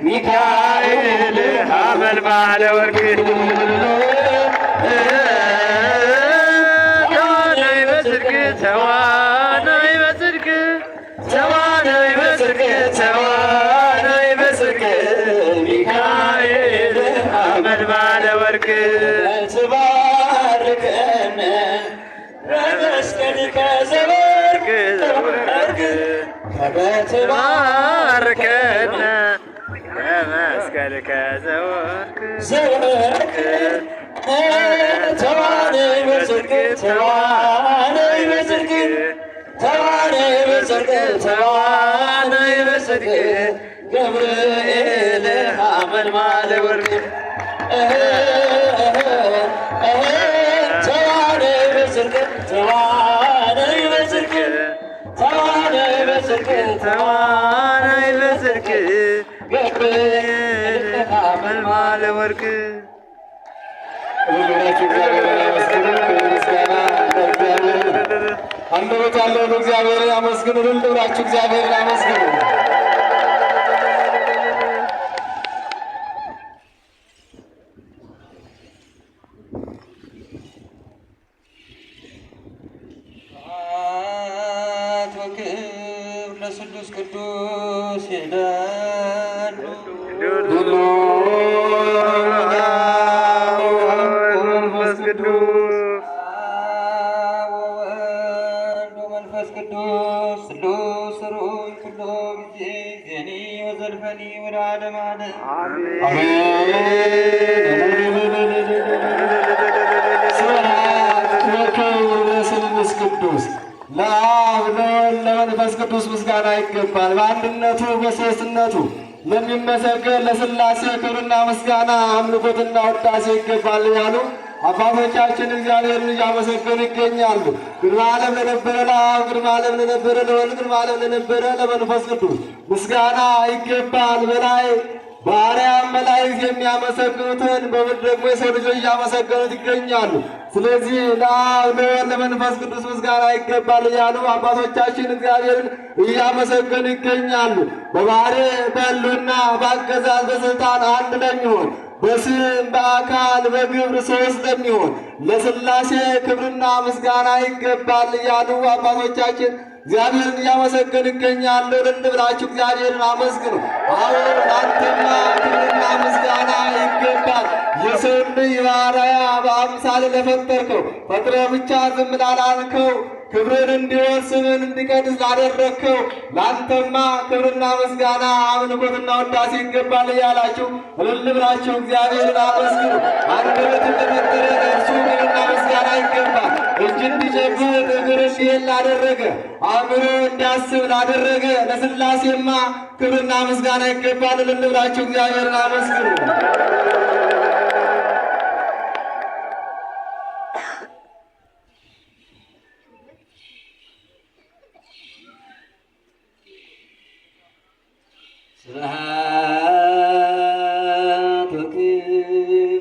ሚካኤል ሀመልማለ ወርቅ ተዋናይ በጽድቅ ተዋናይ በጽድቅ ተዋናይ በጽድቅ ተዋናይ በጽድቅ ሚካኤል ሀመልማለ ወርቅ ትባርከነ በመስቀልከ ዘወርቅ ተባርከነ በመስቀልከ ዘወርቅ ተዋነይ በጽድቅ ተዋነይ በጽድቅ ተዋነይ በጽድቅ ተዋነይ በጽድቅ ገብርኤል ሀመልማለ ወርቅ ተዋነይ በጽድቅ ተዋነይ በጽድቅ ተዋነይ በጽድቅ ተዋናይ በጽድቅ ገብርኤል ሀመልማለ ወርቅ አንደበት ያለውን እግዚአብሔር ያመስግኑ። ልብላችሁ እግዚአብሔር ያመስግኑ። ለስሉስ ቅዱስ ይላሉ መንፈስ ቅዱስ ወወልድ ወመንፈስ ቅዱስ ስሉስ ሩይ ኩሎ ጊዜ ዜኒ ወዘልፈኒ ወደ ዓለም ዓለም ለስሉስ ቅዱስ ለአብ ለወልድ ለመንፈስ ቅዱስ ምስጋና ይገባል። በአንድነቱ በሦስትነቱ ለሚመሰገን ለሥላሴ ክብርና ምስጋና አምልኮትና ውዳሴ ይገባል ያሉ አባቶቻችን እግዚአብሔርን እያመሰገኑ ይገኛሉ። ቅድመ ዓለም ለነበረ ለአብ፣ ቅድመ ዓለም ለነበረ ለወልድ፣ ቅድመ ዓለም ለነበረ ለመንፈስ ቅዱስ ምስጋና ይገባል። በላይ በአርያም መላእክት የሚያመሰግኑትን በምድር ደግሞ የሰው ልጆች እያመሰገኑት ይገኛሉ። ስለዚህ ለአብ ለወልድ ለመንፈስ ቅዱስ ምስጋና ይገባል እያሉ አባቶቻችን እግዚአብሔርን እያመሰገኑ ይገኛሉ። በባህሪ በሕልውና በአገዛዝ በስልጣን አንድ ለሚሆን በስም በአካል በግብር ሦስት ለሚሆን ለሥላሴ ክብርና ምስጋና ይገባል እያሉ አባቶቻችን እግዚአብሔርን እያመሰገኑ ይገኛሉ። እልል ብላችሁ እግዚአብሔርን አመስግኑ። አሁን አንተማ ክብርና ምስጋና ይገባል። የሰው ልጅ በአርአያ በአምሳል ለፈጠርከው ፈጥረ ብቻ ዝም ላላልከው ክብርን እንዲወርስ ስምን እንዲቀድስ ላደረግከው ለአንተማ ክብርና ምስጋና አምልኮትና ውዳሴ ይገባል እያላችሁ እልል ብላችሁ እግዚአብሔርን አመስግኑ። አንደበትን ለፈጠረ ለእርሱ ክብርና ምስጋና ይገባል። እጅ እንዲጨብጥ እግር እንዲሄድ ላደረገ አእምሮ እንዲያስብ ላደረገ ለሥላሴማ ክብርና ምስጋና ይገባል። እልል ብላችሁ እግዚአብሔርን አመስግኑ። ስብሐት ወክብር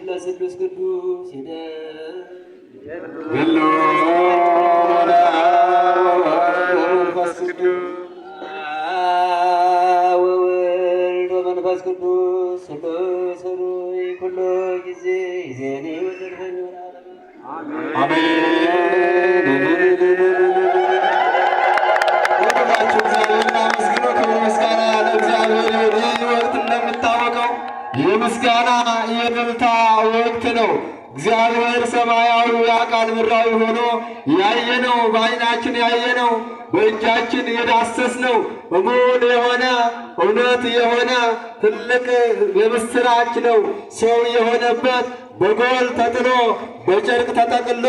ለስሉስ ቅዱስ መንፈስ ቅዱስ ወወልድ ወመንፈስ ቅዱስ ስሉስ ሩይ ኩሎ ጊዜ ዜኔ ወዘልፈኒ አሜን። ሁላችሁ እግዚአብሔርን አመስግኑ። ክብር ምስጋና ለእግዚአብሔር ይሁን። ይህ ወቅት እንደሚታወቀው የምስጋና የእልልታ ወቅት ነው። እግዚአብሔር ሰማያዊ ቃል ምድራዊ ሆኖ ያየነው በዓይናችን ያየነው በእጃችን የዳሰስነው እሙን የሆነ እውነት የሆነ ትልቅ የምስራች ነው። ሰው የሆነበት በጎል ተጥሎ በጨርቅ ተጠቅሎ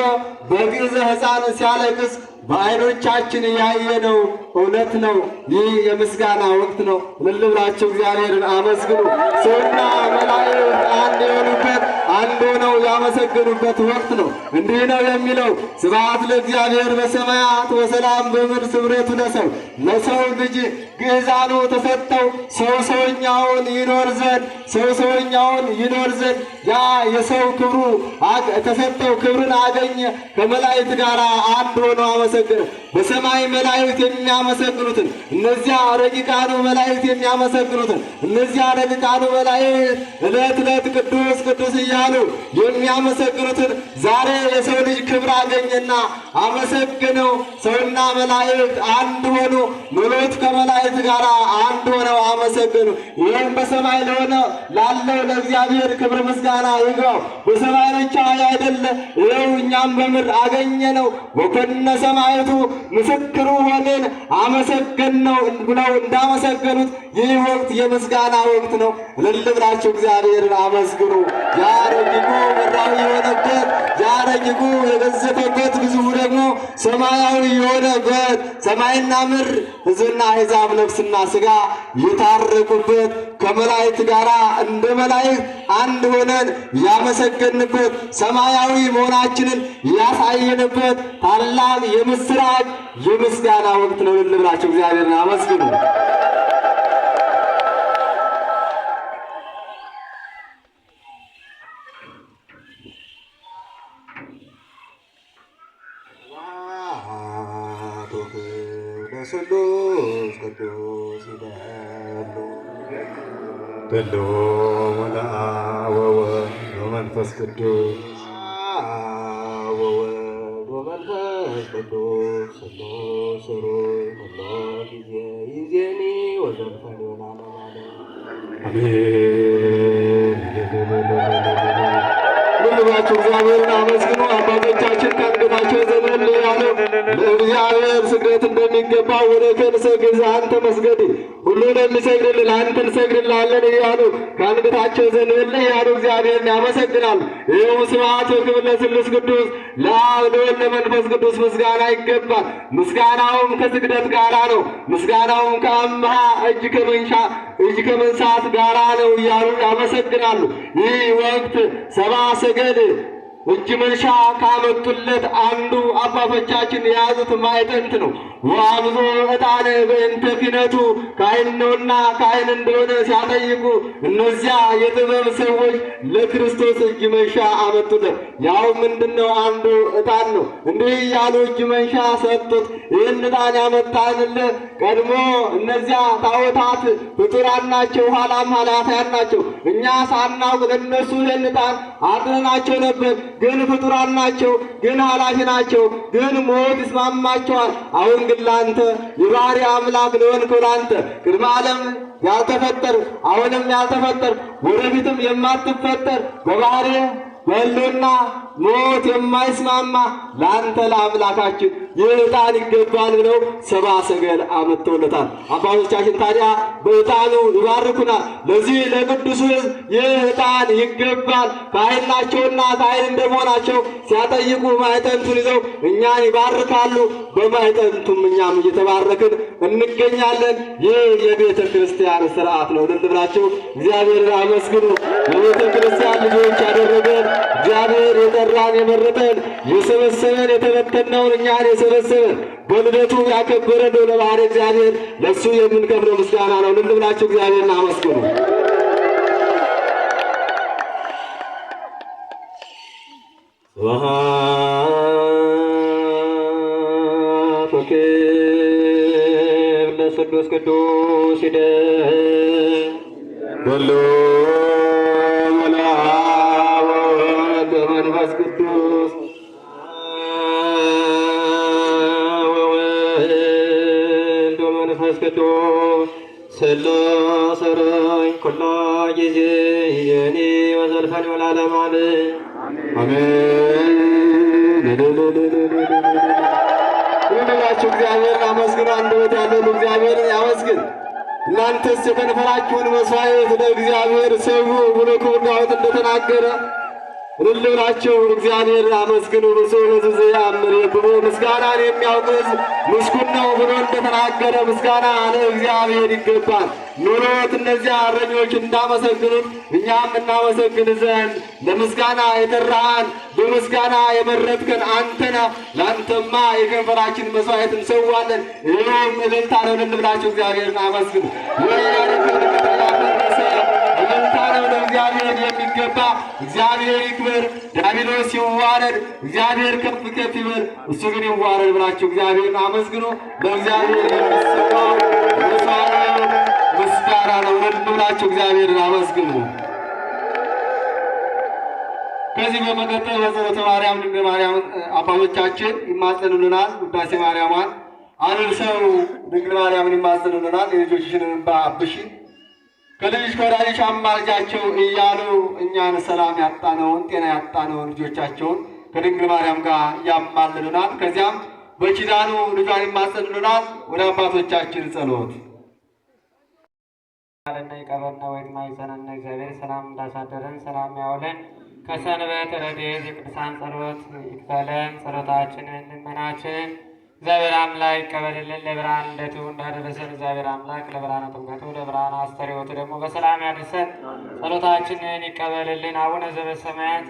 በግዕዝ ሕፃን ሲያለቅስ በዓይኖቻችን ያየነው እውነት ነው። ይህ የምስጋና ወቅት ነው። እልል ብላችሁ እግዚአብሔርን አመስግኑ። ሰውና መላእክት አንድ የሆኑበት አንድ ሆነው ያመሰገኑበት ወቅት ነው። እንዲህ ነው የሚለው ስብሐት ለእግዚአብሔር በሰማያት ወሰላም በምድር ስምረቱ ለሰው ለሰው ልጅ ግዕዛኑ ተሰጠው ሰው ሰውኛውን ይኖር ዘንድ ሰው ሰውኛውን ይኖር ዘንድ ያ የሰው ክብሩ ተሰጠው ክብርን አገኘ። ከመላእክት ጋር አንድ ሆኖ አመሰገነ። በሰማይ መላእክት የሚያመሰግኑትን እነዚያ ረቂቃኑ መላእክት የሚያመሰግኑትን እነዚያ ረቂቃኑ መላእክት ዕለት ዕለት ቅዱስ ቅዱስ እያሉ የሚያመሰግኑትን ዛሬ የሰው ልጅ ክብር አገኘና አመሰግነው። ሰውና መላእክት አንድ ሆኑ። መላእክት ከመላእክት ጋር አንድ ሆነው አመሰግኑ። ይህም በሰማይ ለሆነ ላለው ለእግዚአብሔር ክብር ምስጋና ይግባው። በሰማይ ብቻ አይደለ፣ ይኸው እኛም በምድር አገኘነው። ወኮነ ሰማዕቱ ምስክሩ ሆነን አመሰገንነው ብለው እንዳመሰገኑት ይህ ወቅት የምስጋና ወቅት ነው። እልል ብላችሁ እግዚአብሔርን አመስግኑ። ያ ረቂቁ ምድራዊ የሆነበት ያ ረቂቁ የገዘፈበት ግዙፉ ደግሞ ሰማያዊ የሆነበት ሰማይና ምድር ሕዝብና አሕዛብ ነፍስና ሥጋ የታረቁበት ከመላእክት ጋር እንደ መላእክት አንድ ሆነን ያመሰገንበት ሰማያዊ መሆናችንን ያሳየንበት ታላቅ የምስራች የምስጋና ወቅት ነው። እልል ብላችሁ እግዚአብሔርን አመስግኑ። ስሉስ ቅዱስ ይደሉ በሎ ወላ ወወልድ ወመንፈስ ቅዱስ ወወልድ ወመንፈስ ቅዱስ ስሉስ ሩይ ሁሉ ጊዜ ይዜኒ ወዘልፈኒ ወላለም አሜን። ሁላችሁ እግዚአብሔርን አመስግኑ። አባቶቻችን ከአንገታቸው ዘመን ያለው ለእግዚአብሔር ስግደት እንደሚገባ ወደ ከንሰግድ አንተ መስገድ ሁሉ ለሚሰግድልህ አንተ እንሰግድልሃለን እያሉ ከአንገታቸው ዘመን ያሉ እግዚአብሔርን ያመሰግናሉ። ይኸው ስብሐት ወክብር ለስሉስ ቅዱስ ለአብ ለወልድ ለመንፈስ ቅዱስ ምስጋና ይገባል። ምስጋናውም ከስግደት ጋራ ነው። ምስጋናውም ከአምሃ እጅ ከመንሳት ጋራ ነው እያሉ ያመሰግናሉ። ይህ ወቅት ሰብአ ሰገል እጅ መንሻ ካመጡለት አንዱ አባቶቻችን የያዙት ማዕጠንት ነው። ወአብዞ ዕጣነ በእንተ ኪነቱ ካህን ነውና ካህን እንደሆነ ሲያጠይቁ እነዚያ የጥበብ ሰዎች ለክርስቶስ እጅ መንሻ አመጡለት። ያው ምንድነው? አንዱ ዕጣን ነው። እንዲህ እያሉ እጅ መንሻ ሰጡት። ይህን ዕጣን ያመጣንልህ ቀድሞ እነዚያ ጣዖታት ፍጡራን ናቸው፣ ኋላም ኃላፊያን ናቸው። እኛ ሳናውቅ ለእነሱ ይህን ዕጣን አጥነናቸው ነበር። ግን ፍጡራን ናቸው፣ ግን ኃላፊ ናቸው፣ ግን ሞት ይስማማቸዋል። አሁን ግን ላንተ የባሕርይ አምላክ ለሆንከው ላንተ ቅድመ ዓለም ያልተፈጠር አሁንም ያልተፈጠር ወደፊትም የማትፈጠር በባሕርይ በሕልውና ሞት የማይስማማ ለአንተ ለአምላካችን ይህ ዕጣን ይገባል ብለው ሰብአ ሰገል አመጥተውለታል። አባቶቻችን ታዲያ በዕጣኑ ይባርኩናል። ለዚህ ለቅዱሱ ሕዝብ ይህ ዕጣን ይገባል። ካህን ናቸውና ካህን እንደመሆናቸው ሲያጠይቁ ማዕጠንቱን ይዘው እኛን ይባርካሉ። በማዕጠንቱም እኛም እየተባረክን እንገኛለን። ይህ የቤተ ክርስቲያን ስርዓት ነው። እልል ብላችሁ እግዚአብሔርን አመስግኑ። የቤተ ክርስቲያን ልጆች ያደረገን እግዚአብሔር የጠራን የመረጠን የሰበሰበን የተበተነውን እኛን የሰበሰበን በልደቱ ያከበረን ነው። ለባሕርይ እግዚአብሔር ለእሱ የምንከፍለው ምስጋና ነው። እልል ብላችሁ እግዚአብሔርን አመስግኑ። ስብሐት ወክብር ለስሉስ ቅዱስ ይደር በሎ መንፈስ ቅዱስ ወወልድ ወመንፈስ ቅዱስ ስሉስ ሩይ ኩሎ ጊዜ ይእዜኒ ዘልፈን ወለዓለመ ዓለም አሜን። ሁላችሁ እግዚአብሔርን አመስግኑ። አንደበት ያለው እግዚአብሔርን ያመስግን። እናንተስ የከንፈራችሁን መስዋዕት ለእግዚአብሔር ሰው ብሎ ክቡር ዳዊት እንደተናገረ እልል ብላችሁ እግዚአብሔርን አመስግኑ። ብፁዕ ሕዝብ ዘየአምር የብቦ ምስጋናን የሚያውቅ ሕዝብ ምስጉን ነው ብሎ እንደተናገረ ምስጋና ለእግዚአብሔር ይገባል። ኑሮት እነዚያ እረኞች እንዳመሰግኑት እኛም እናመሰግን ዘንድ ለምስጋና የጠራን በምስጋና የመረጥከን አንተና ለአንተማ የከንፈራችን መስዋዕት እንሰዋለን። ይህም እልልታ ነው። እልል ብላችሁ እግዚአብሔርን አመስግኑ። እልልታ ነው ለእግዚአብሔር የሚገባ። እግዚአብሔር ይክበር፣ ዲያብሎስ ይዋረድ። እግዚአብሔር ከፍ ከፍ ይበል፣ እሱ ግን ይዋረድ ብላችሁ እግዚአብሔርን አመስግኑ። ለእግዚአብሔር የሚሰዋው መስዋዕት ምስጋና ነው። እልል ብላችሁ እግዚአብሔርን አመስግኑ። ከዚህ በመቀጠል በጸሎተ ማርያም ድንግል ማርያም አባቶቻችን ይማጸኑልናል። ውዳሴ ማርያሟን አድርሰው ድንግል ማርያምን ይማጸኑልናል። የልጆችሽን እንባ አብሺ ከልጅሽ ከወዳጅሽ አማልጃቸው እያሉ እኛን ሰላም ያጣነውን ጤና ያጣነውን ልጆቻቸውን ከድንግል ማርያም ጋር ያማልሉናል። ከዚያም በኪዳኑ ልጇን ይማጸኑልናል። ወደ አባቶቻችን ጸሎት አለና ይቀበልና ወይም ማይጸናና እግዚአብሔር ሰላም እንዳሳደረን ሰላም ያውለን። ከሰንበት ረድኤት የቅዱሳን ጸሎት ይክፈለን። ጸሎታችንን ልመናችንን እግዚአብሔር አምላክ ይቀበልልን። ለብርሃን ልደቱ እንዳደረሰን እግዚአብሔር አምላክ ለብርሃነ ጥምቀቱ ለብርሃነ አስተርእዮቱ ደግሞ በሰላም ያድርሰን። ጸሎታችንን ይቀበልልን። አቡነ ዘበሰማያት